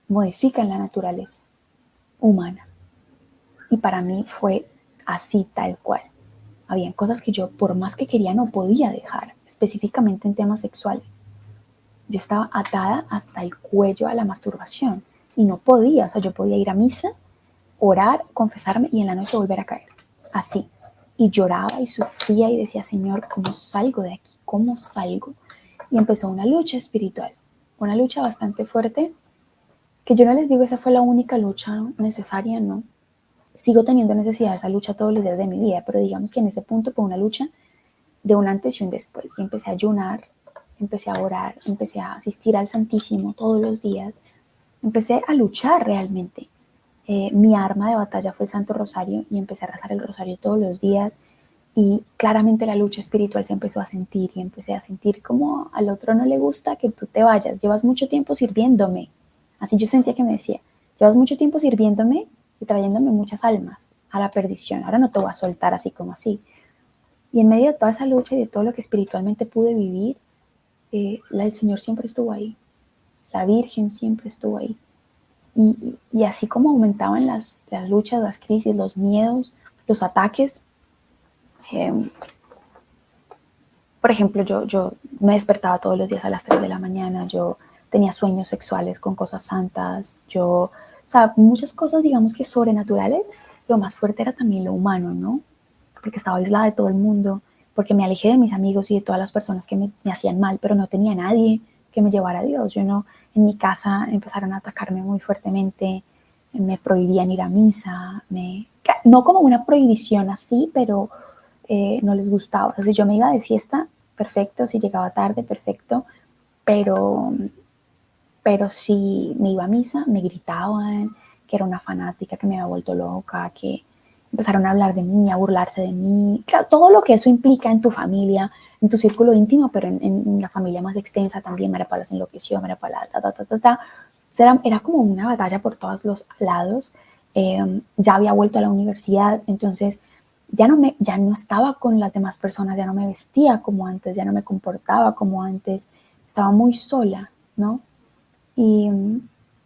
modifican la naturaleza humana. Y para mí fue así, tal cual. Habían cosas que yo, por más que quería, no podía dejar, específicamente en temas sexuales. Yo estaba atada hasta el cuello a la masturbación y no podía, o sea, yo podía ir a misa, orar, confesarme y en la noche volver a caer. Así. Y lloraba y sufría y decía, Señor, ¿cómo salgo de aquí? ¿Cómo salgo? Y empezó una lucha espiritual, una lucha bastante fuerte, que yo no les digo esa fue la única lucha necesaria, no. Sigo teniendo necesidad de esa lucha todos los días de mi vida, pero digamos que en ese punto fue una lucha de un antes y un después. Y empecé a ayunar, empecé a orar, empecé a asistir al Santísimo todos los días, empecé a luchar realmente. Mi arma de batalla fue el Santo Rosario y empecé a rezar el Rosario todos los días y claramente la lucha espiritual se empezó a sentir y empecé a sentir como al otro no le gusta que tú te vayas, llevas mucho tiempo sirviéndome. Así yo sentía que me decía, llevas mucho tiempo sirviéndome y trayéndome muchas almas a la perdición, ahora no te voy a soltar así como así. Y en medio de toda esa lucha y de todo lo que espiritualmente pude vivir, el Señor siempre estuvo ahí, la Virgen siempre estuvo ahí. Y así como aumentaban las luchas, las crisis, los miedos, los ataques, eh, por ejemplo, yo me despertaba todos los días a las 3 de la mañana, yo tenía sueños sexuales con cosas santas, o sea, muchas cosas, digamos que sobrenaturales. Lo más fuerte era también lo humano, ¿no? Porque estaba aislada de todo el mundo, porque me alejé de mis amigos y de todas las personas que me hacían mal, pero no tenía nadie que me llevara a Dios. Yo no, en mi casa empezaron a atacarme muy fuertemente, me prohibían ir a misa, no como una prohibición así, pero no les gustaba. O sea, si yo me iba de fiesta, perfecto, si llegaba tarde, perfecto, pero, pero si me iba a misa, me gritaban que era una fanática, que me había vuelto loca, que empezaron a hablar de mí, a burlarse de mí. Claro, todo lo que eso implica en tu familia, en tu círculo íntimo, pero en la familia más extensa también. María Paula se enloqueció, María Paula, ta, ta, ta, ta, ta. O sea, era como una batalla por todos los lados. Ya había vuelto a la universidad, entonces ya no estaba con las demás personas, ya no me vestía como antes, ya no me comportaba como antes, estaba muy sola, ¿no? Y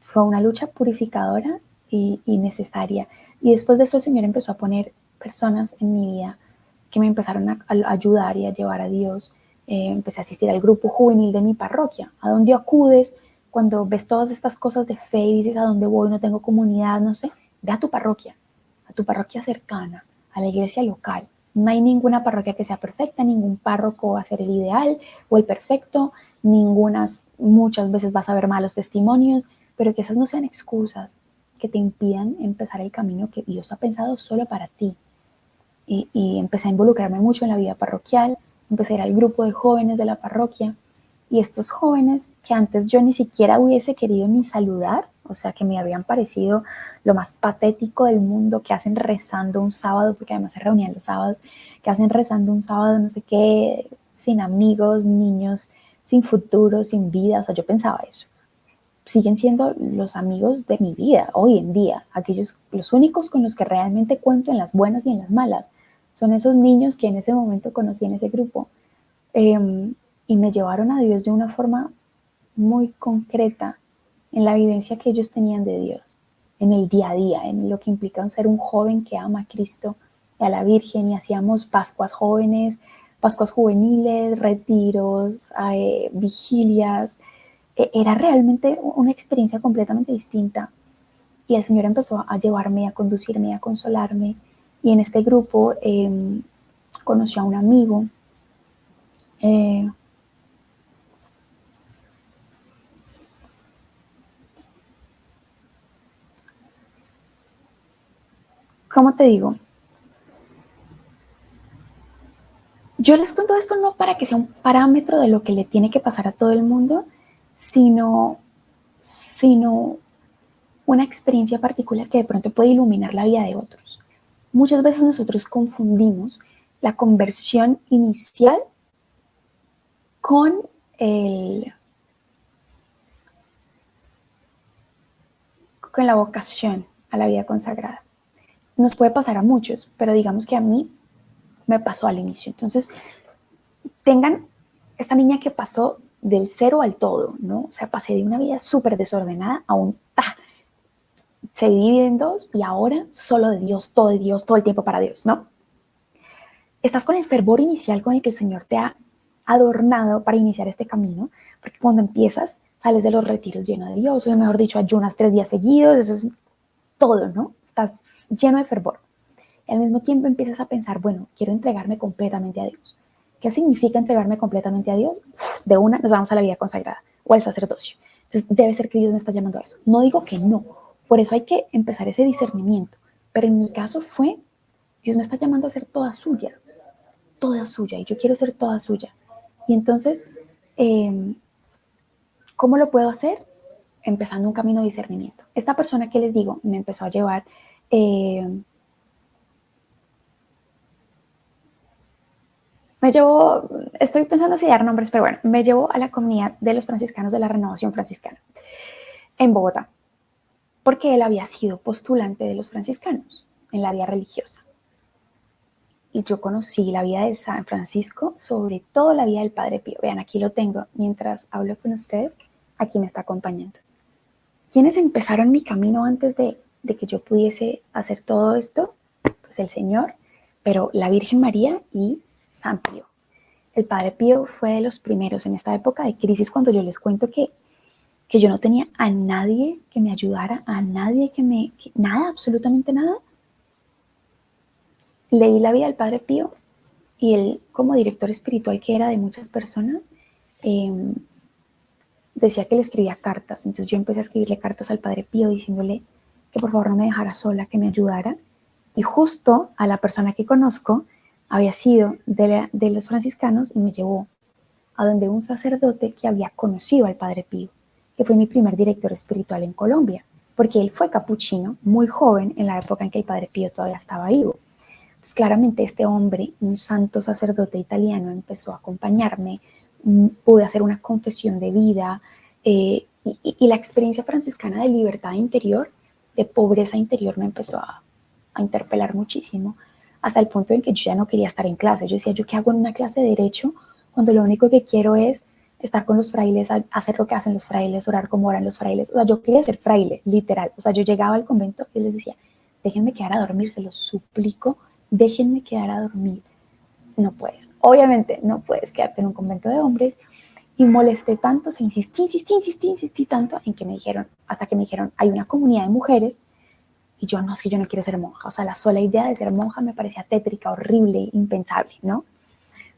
fue una lucha purificadora y necesaria. Y después de eso el Señor empezó a poner personas en mi vida que me empezaron a ayudar y a llevar a Dios. Empecé a asistir al grupo juvenil de mi parroquia, a donde acudes cuando ves todas estas cosas de fe y dices a dónde voy, no tengo comunidad, no sé, ve a tu parroquia cercana, a la iglesia local. No hay ninguna parroquia que sea perfecta, ningún párroco va a ser el ideal o el perfecto, muchas veces vas a ver malos testimonios, pero que esas no sean excusas que te impidan empezar el camino que Dios ha pensado solo para ti. Y empecé a involucrarme mucho en la vida parroquial, empecé a ir al grupo de jóvenes de la parroquia y estos jóvenes que antes yo ni siquiera hubiese querido ni saludar, o sea, que me habían parecido lo más patético del mundo, que hacen rezando un sábado, porque además se reunían los sábados, que hacen rezando un sábado, no sé qué, sin amigos, niños, sin futuro, sin vida, o sea, yo pensaba eso. Siguen siendo los amigos de mi vida hoy en día, aquellos, los únicos con los que realmente cuento en las buenas y en las malas, son esos niños que en ese momento conocí en ese grupo. Y me llevaron a Dios de una forma muy concreta en la vivencia que ellos tenían de Dios, en el día a día, en lo que implica ser un joven que ama a Cristo y a la Virgen, y hacíamos Pascuas jóvenes, Pascuas juveniles, retiros, vigilias. Era realmente una experiencia completamente distinta y el Señor empezó a llevarme, a conducirme, a consolarme, y en este grupo conocí a un amigo. eh, ¿Cómo te digo? Yo les cuento esto no para que sea un parámetro de lo que le tiene que pasar a todo el mundo, sino, sino una experiencia particular que de pronto puede iluminar la vida de otros. Muchas veces nosotros confundimos la conversión inicial con, el, con la vocación a la vida consagrada. Nos puede pasar a muchos, pero digamos que a mí me pasó al inicio. Entonces, tengan esta niña que pasó del cero al todo, ¿no? O sea, pasé de una vida súper desordenada a un se divide en dos y ahora solo de Dios, todo el tiempo para Dios, ¿no? Estás con el fervor inicial con el que el Señor te ha adornado para iniciar este camino, porque cuando empiezas, sales de los retiros lleno de Dios, o mejor dicho, ayunas 3 días seguidos, eso es todo, ¿no? Estás lleno de fervor. Y al mismo tiempo empiezas a pensar, bueno, quiero entregarme completamente a Dios. ¿Qué significa entregarme completamente a Dios? De una nos vamos a la vida consagrada o al sacerdocio. Entonces debe ser que Dios me está llamando a eso. No digo que no, por eso hay que empezar ese discernimiento. Pero en mi caso fue, Dios me está llamando a ser toda suya, y yo quiero ser toda suya. Y entonces, ¿cómo lo puedo hacer? Empezando un camino de discernimiento. Esta persona que les digo me empezó a llevar, estoy pensando si dar nombres, pero bueno, me llevó a la comunidad de los franciscanos de la Renovación Franciscana en Bogotá, porque él había sido postulante de los franciscanos en la vida religiosa. Y yo conocí la vida de San Francisco, sobre todo la vida del Padre Pío. Vean, aquí lo tengo, mientras hablo con ustedes, aquí me está acompañando. ¿Quiénes empezaron mi camino antes de que yo pudiese hacer todo esto? Pues el Señor, pero la Virgen María y San Pío. El Padre Pío fue de los primeros en esta época de crisis, cuando yo les cuento que yo no tenía a nadie que me ayudara, a nadie nada, absolutamente nada. Leí la vida del Padre Pío y él, como director espiritual que era de muchas personas, decía que le escribía cartas. Entonces yo empecé a escribirle cartas al Padre Pío diciéndole que por favor no me dejara sola, que me ayudara. Y justo a la persona que conozco había sido de los franciscanos y me llevó a donde un sacerdote que había conocido al Padre Pío, que fue mi primer director espiritual en Colombia, porque él fue capuchino muy joven en la época en que el Padre Pío todavía estaba vivo. Pues claramente este hombre, un santo sacerdote italiano, empezó a acompañarme, pude hacer una confesión de vida, y la experiencia franciscana de libertad interior, de pobreza interior, me empezó a interpelar muchísimo, hasta el punto en que yo ya no quería estar en clase. Yo decía, ¿yo qué hago en una clase de derecho cuando lo único que quiero es estar con los frailes, hacer lo que hacen los frailes, orar como oran los frailes? O sea, yo quería ser fraile, literal. O sea, yo llegaba al convento y les decía, déjenme quedar a dormir, se los suplico, déjenme quedar a dormir. No puedes, obviamente no puedes quedarte en un convento de hombres. Y molesté tanto, insistí tanto en que me dijeron, hasta que me dijeron, hay una comunidad de mujeres. Y yo, no, es que yo no quiero ser monja. O sea, la sola idea de ser monja me parecía tétrica, horrible, impensable, ¿no?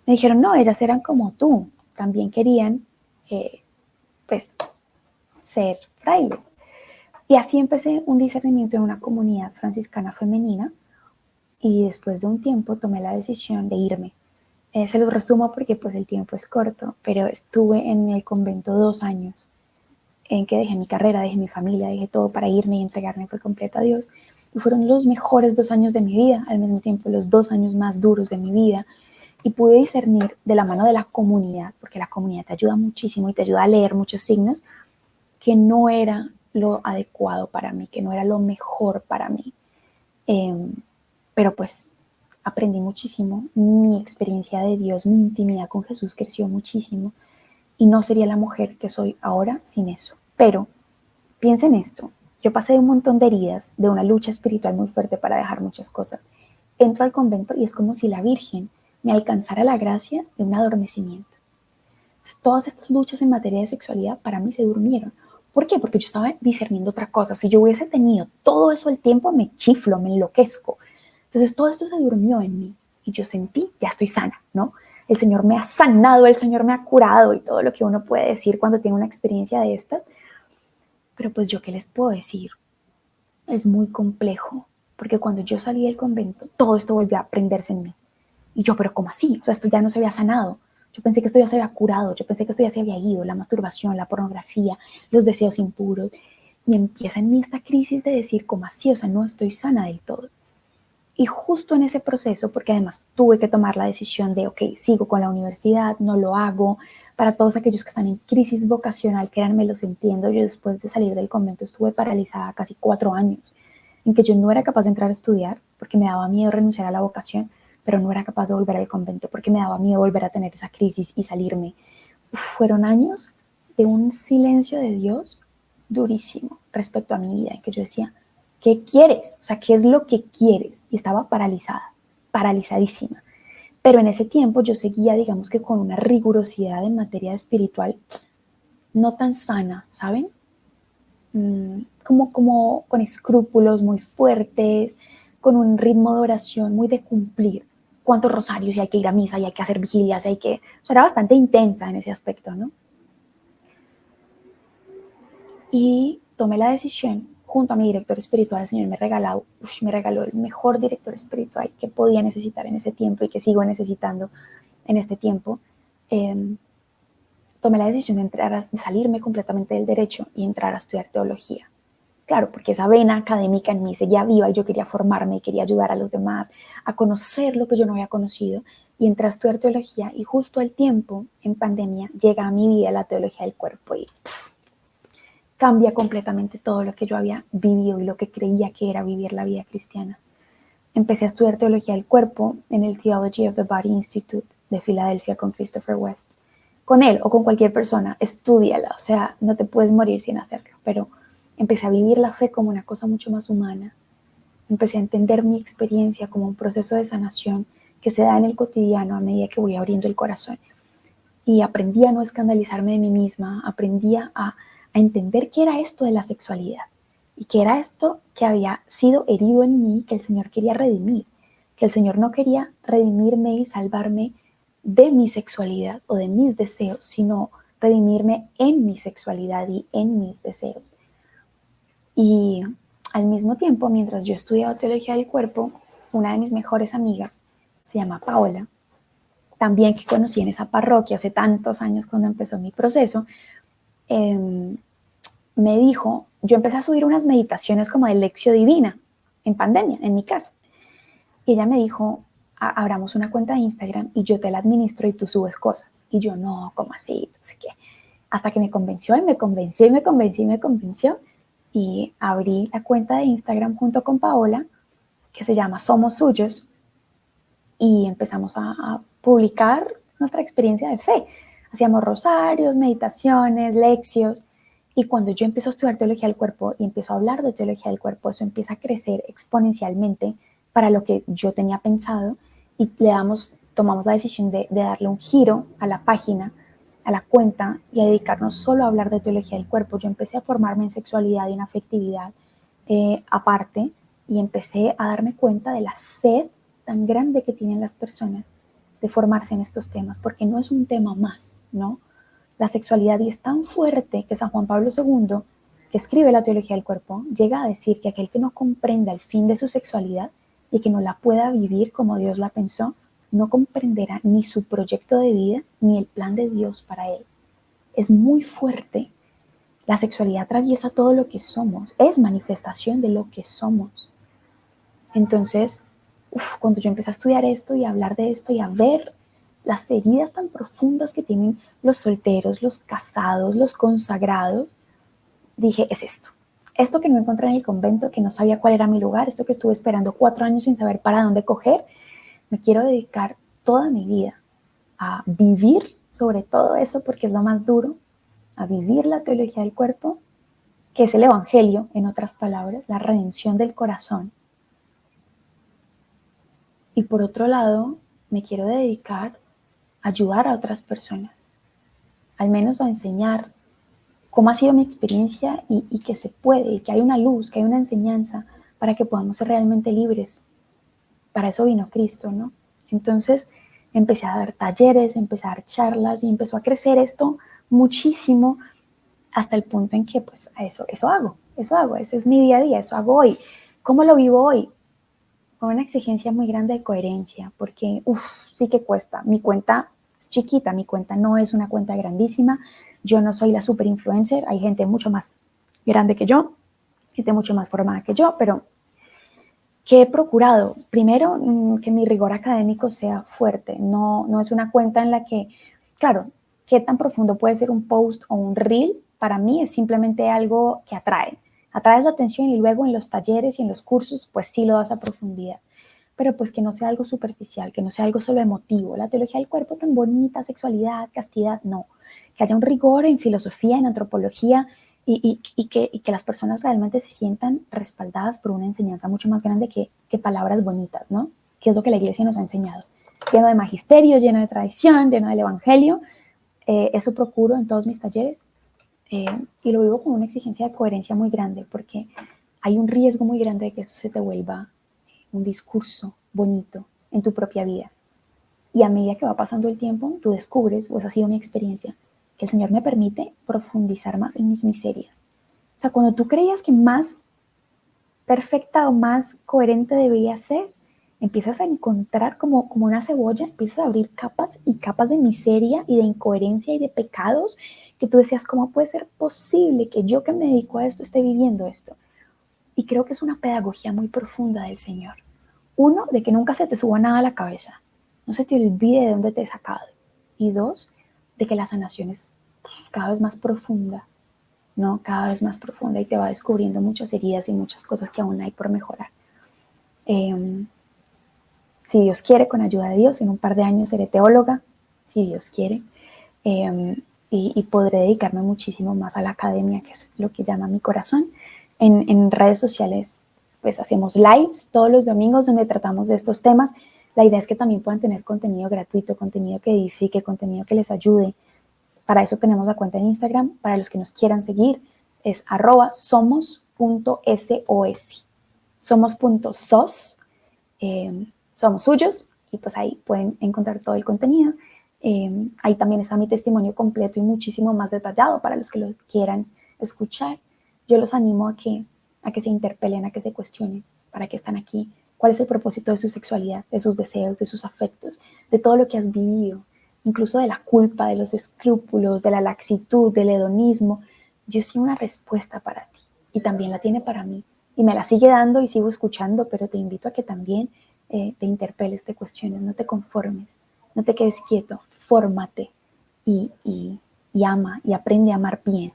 Me dijeron, no, ellas eran como tú, también querían, pues, ser frailes. Y así empecé un discernimiento en una comunidad franciscana femenina, y después de un tiempo tomé la decisión de irme. Se los resumo porque pues el tiempo es corto, pero estuve en el convento 2 años, en que dejé mi carrera, dejé mi familia, dejé todo para irme y entregarme por completo a Dios. Y fueron los mejores 2 años de mi vida, al mismo tiempo los 2 años más duros de mi vida. Y pude discernir de la mano de la comunidad, porque la comunidad te ayuda muchísimo y te ayuda a leer muchos signos, que no era lo adecuado para mí, que no era lo mejor para mí. Pero pues aprendí muchísimo, mi experiencia de Dios, mi intimidad con Jesús creció muchísimo, y no sería la mujer que soy ahora sin eso. Pero piensen esto, yo pasé de un montón de heridas, de una lucha espiritual muy fuerte para dejar muchas cosas. Entro al convento y es como si la Virgen me alcanzara la gracia de un adormecimiento. Todas estas luchas en materia de sexualidad para mí se durmieron. ¿Por qué? Porque yo estaba discerniendo otra cosa. Si yo hubiese tenido todo eso el tiempo, me chiflo, me enloquezco. Entonces todo esto se durmió en mí y yo sentí, ya estoy sana, ¿no? El Señor me ha sanado, el Señor me ha curado y todo lo que uno puede decir cuando tiene una experiencia de estas. Pero pues yo, ¿qué les puedo decir? Es muy complejo, porque cuando yo salí del convento, todo esto volvió a prenderse en mí. Y yo, ¿pero cómo así? O sea, esto ya no se había sanado. Yo pensé que esto ya se había curado, yo pensé que esto ya se había ido, la masturbación, la pornografía, los deseos impuros. Y empieza en mí esta crisis de decir, ¿cómo así? O sea, no estoy sana del todo. Y justo en ese proceso, porque además tuve que tomar la decisión de, ok, sigo con la universidad, no lo hago. Para todos aquellos que están en crisis vocacional, créanme, los entiendo. Yo después de salir del convento estuve paralizada casi 4 años, en que yo no era capaz de entrar a estudiar porque me daba miedo renunciar a la vocación, pero no era capaz de volver al convento porque me daba miedo volver a tener esa crisis y salirme. Fueron años de un silencio de Dios durísimo respecto a mi vida, en que yo decía, ¿qué quieres? O sea, ¿qué es lo que quieres? Y estaba paralizada, paralizadísima. Pero en ese tiempo yo seguía, digamos que con una rigurosidad en materia espiritual no tan sana, ¿saben? Como con escrúpulos muy fuertes, con un ritmo de oración muy de cumplir. Cuántos rosarios y hay que ir a misa y hay que hacer vigilias, y hay que... O sea, era bastante intensa en ese aspecto, ¿no? Y tomé la decisión, junto a mi director espiritual, el Señor me regaló el mejor director espiritual que podía necesitar en ese tiempo y que sigo necesitando en este tiempo. Eh, Tomé la decisión de salirme completamente del derecho y entrar a estudiar teología. Claro, porque esa vena académica en mí seguía viva y yo quería formarme y quería ayudar a los demás a conocer lo que yo no había conocido, y entré a estudiar teología, y justo al tiempo, en pandemia, llega a mi vida la teología del cuerpo y cambia completamente todo lo que yo había vivido y lo que creía que era vivir la vida cristiana. Empecé a estudiar teología del cuerpo en el Theology of the Body Institute de Filadelfia con Christopher West. Con él o con cualquier persona, estúdiala, o sea, no te puedes morir sin hacerlo, pero empecé a vivir la fe como una cosa mucho más humana. Empecé a entender mi experiencia como un proceso de sanación que se da en el cotidiano a medida que voy abriendo el corazón. Y aprendí a no escandalizarme de mí misma, aprendí a entender qué era esto de la sexualidad y qué era esto que había sido herido en mí, que el Señor quería redimir, que el Señor no quería redimirme y salvarme de mi sexualidad o de mis deseos, sino redimirme en mi sexualidad y en mis deseos. Y al mismo tiempo, mientras yo estudiaba teología del cuerpo, una de mis mejores amigas, se llama Paola, también que conocí en esa parroquia hace tantos años cuando empezó mi proceso, me dijo, yo empecé a subir unas meditaciones como de Lección Divina en pandemia, en mi casa. Y ella me dijo, abramos una cuenta de Instagram y yo te la administro y tú subes cosas. Y yo, no, ¿cómo así? No sé qué. Hasta que me convenció y me convenció y me convenció y me convenció. Y abrí la cuenta de Instagram junto con Paola, que se llama Somos Suyos, y empezamos a publicar nuestra experiencia de fe. Hacíamos rosarios, meditaciones, leccios, y cuando yo empiezo a estudiar teología del cuerpo y empiezo a hablar de teología del cuerpo, eso empieza a crecer exponencialmente para lo que yo tenía pensado, y tomamos la decisión de darle un giro a la página, a la cuenta, y a dedicarnos solo a hablar de teología del cuerpo. Yo empecé a formarme en sexualidad y en afectividad aparte, y empecé a darme cuenta de la sed tan grande que tienen las personas de formarse en estos temas, porque no es un tema más, ¿no? La sexualidad, y es tan fuerte que San Juan Pablo II, que escribe la teología del cuerpo, llega a decir que aquel que no comprenda el fin de su sexualidad y que no la pueda vivir como Dios la pensó, no comprenderá ni su proyecto de vida ni el plan de Dios para él. Es muy fuerte. La sexualidad atraviesa todo lo que somos, es manifestación de lo que somos. Entonces, cuando yo empecé a estudiar esto y a hablar de esto y a ver las heridas tan profundas que tienen los solteros, los casados, los consagrados, dije, es esto. Esto que no encontré en el convento, que no sabía cuál era mi lugar, esto que estuve esperando 4 años sin saber para dónde coger, me quiero dedicar toda mi vida a vivir sobre todo eso, porque es lo más duro, a vivir la teología del cuerpo, que es el evangelio, en otras palabras, la redención del corazón. Y por otro lado, me quiero dedicar a ayudar a otras personas, al menos a enseñar cómo ha sido mi experiencia y que se puede, y que hay una luz, que hay una enseñanza para que podamos ser realmente libres. Para eso vino Cristo, ¿no? Entonces empecé a dar talleres, empecé a dar charlas y empezó a crecer esto muchísimo hasta el punto en que pues eso hago, ese es mi día a día, eso hago hoy. ¿Cómo lo vivo hoy? Con una exigencia muy grande de coherencia, porque sí que cuesta. Mi cuenta es chiquita, mi cuenta no es una cuenta grandísima, yo no soy la super influencer, hay gente mucho más grande que yo, gente mucho más formada que yo, pero ¿qué he procurado? Primero, que mi rigor académico sea fuerte, no es una cuenta en la que, claro, ¿qué tan profundo puede ser un post o un reel? Para mí es simplemente algo que atraes la atención, y luego en los talleres y en los cursos, pues sí lo das a profundidad. pero pues que no sea algo superficial, que no sea algo solo emotivo. La teología del cuerpo tan bonita, sexualidad, castidad, no. Que haya un rigor en filosofía, en antropología y que las personas realmente se sientan respaldadas por una enseñanza mucho más grande que palabras bonitas, ¿no? Que es lo que la iglesia nos ha enseñado. Lleno de magisterio, lleno de tradición, lleno del evangelio. Eso procuro en todos mis talleres y lo vivo con una exigencia de coherencia muy grande porque hay un riesgo muy grande de que eso se te vuelva un discurso bonito en tu propia vida. Y a medida que va pasando el tiempo, tú descubres, o esa ha sido mi experiencia, que el Señor me permite profundizar más en mis miserias. O sea, cuando tú creías que más perfecta o más coherente debería ser, empiezas a encontrar como una cebolla, empiezas a abrir capas y capas de miseria y de incoherencia y de pecados que tú decías, ¿cómo puede ser posible que yo que me dedico a esto esté viviendo esto? Y creo que es una pedagogía muy profunda del Señor. Uno, de que nunca se te suba nada a la cabeza, no se te olvide de dónde te he sacado. Y dos, de que la sanación es cada vez más profunda, ¿no? Cada vez más profunda y te va descubriendo muchas heridas y muchas cosas que aún hay por mejorar. Eh, si Dios quiere, con ayuda de Dios, en un par de años seré teóloga, si Dios quiere, y podré dedicarme muchísimo más a la academia, que es lo que llama mi corazón. En redes sociales, pues hacemos lives todos los domingos donde tratamos de estos temas. La idea es que también puedan tener contenido gratuito, contenido que edifique, contenido que les ayude. Para eso tenemos la cuenta en Instagram. Para los que nos quieran seguir, es @somos.sos. Somos.sos. Somos suyos y pues ahí pueden encontrar todo el contenido. Ahí también está mi testimonio completo y muchísimo más detallado para los que lo quieran escuchar. Yo los animo a que se interpelen, a que se cuestionen para qué están aquí, cuál es el propósito de su sexualidad, de sus deseos, de sus afectos, de todo lo que has vivido, incluso de la culpa, de los escrúpulos, de la laxitud, del hedonismo. Dios tiene una respuesta para ti y también la tiene para mí. Y me la sigue dando y sigo escuchando, pero te invito a que también te interpeles, te cuestiones, no te conformes, no te quedes quieto, fórmate y ama y aprende a amar bien.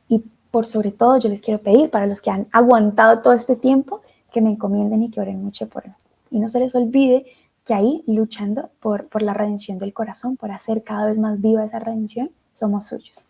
Y por sobre todo yo les quiero pedir para los que han aguantado todo este tiempo, que me encomienden y que oren mucho por mí. Y no se les olvide que ahí luchando por la redención del corazón, por hacer cada vez más viva esa redención, somos suyos.